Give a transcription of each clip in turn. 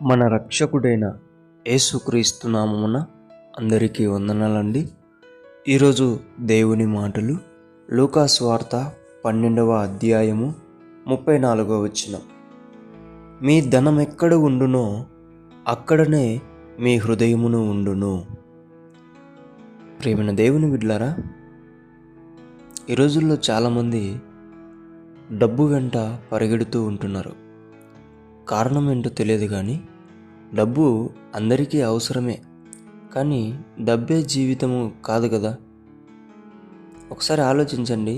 మన రక్షకుడైన యేసుక్రీస్తు నామమున అందరికీ వందనాలండి. ఈరోజు దేవుని మాటలు లూకాసు వార్త 12వ అధ్యాయము 34వ వచనం. మీ ధనం ఎక్కడ ఉండునో అక్కడనే మీ హృదయమును ఉండును. ప్రియమైన దేవుని బిడ్డలారా, ఈ రోజుల్లో చాలామంది డబ్బు వెంట పరిగెడుతూ ఉంటున్నారు. కారణం ఏంటో తెలియదు, కానీ డబ్బు అందరికీ అవసరమే, కానీ డబ్బే జీవితము కాదు కదా. ఒకసారి ఆలోచించండి,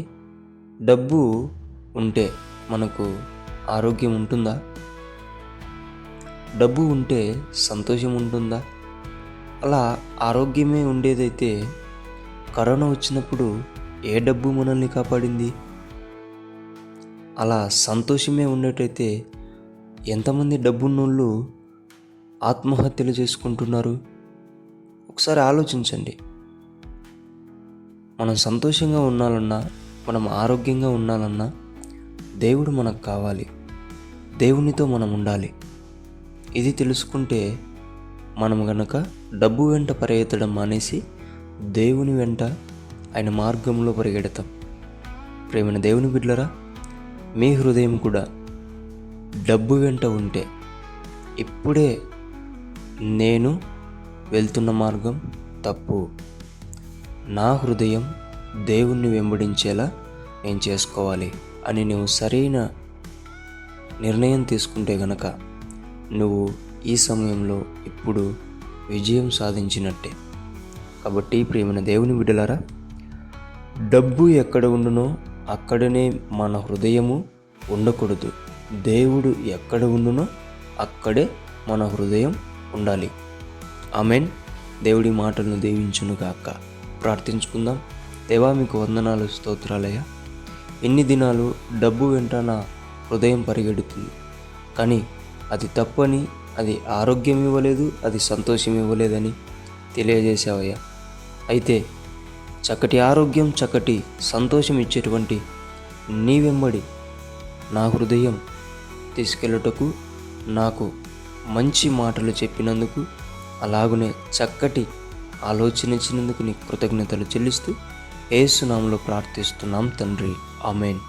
డబ్బు ఉంటే మనకు ఆరోగ్యం ఉంటుందా? డబ్బు ఉంటే సంతోషం ఉంటుందా? అలా ఆరోగ్యమే ఉండేదైతే కరోనా వచ్చినప్పుడు ఏ డబ్బు మనల్ని కాపాడింది? అలా సంతోషమే ఉండేటైతే ఎంతమంది డబ్బున్నోళ్ళు ఆత్మహత్యలు చేసుకుంటున్నారు? ఒకసారి ఆలోచించండి. మనం సంతోషంగా ఉండాలన్నా, మనం ఆరోగ్యంగా ఉండాలన్నా దేవుడు మనకు కావాలి, దేవునితో మనం ఉండాలి. ఇది తెలుసుకుంటే మనం గనక డబ్బు వెంట పరిగెత్తడం మానేసి దేవుని వెంట, ఆయన మార్గంలో పరిగెడతాం. ప్రేమైన దేవుని బిడ్డలారా, మీ హృదయం కూడా డబ్బు వెంట ఉంటే ఇప్పుడే నేను వెళ్తున్న మార్గం తప్పు, నా హృదయం దేవుణ్ణి వెంబడించేలా నేను చేసుకోవాలి అని నువ్వు సరైన నిర్ణయం తీసుకుంటే గనక నువ్వు ఈ సమయంలో ఇప్పుడు విజయం సాధించినట్టే. కాబట్టి ప్రియమైన దేవుని బిడ్డలారా, డబ్బు ఎక్కడ ఉండునో అక్కడనే మన హృదయము ఉండకూడదు. దేవుడు ఎక్కడ ఉండునో అక్కడే మన హృదయం ఉండాలి. ఆమెన్. దేవుడి మాటలను దీవించునుగాక. ప్రార్థించుకుందాం. దేవా, మీకు వందనాలు, స్తోత్రాలయ్యా. ఎన్ని దినాలు డబ్బు వెంట నా హృదయం పరిగెడుతుంది, కానీ అది తప్పని, అది ఆరోగ్యం ఇవ్వలేదు, అది సంతోషం ఇవ్వలేదని తెలియజేశావయ్యా. అయితే చక్కటి ఆరోగ్యం, చక్కటి సంతోషం ఇచ్చేటువంటి నీ వెంబడి నా హృదయం తీసుకెళ్ళుటకు, నాకు మంచి మాటలు చెప్పినందుకు, అలాగునే చక్కటి ఆలోచన ఇచ్చినందుకు నీకు కృతజ్ఞతలు చెల్లిస్తూ యేసు నామములో ప్రార్థిస్తున్నాం తండ్రి. ఆమెన్.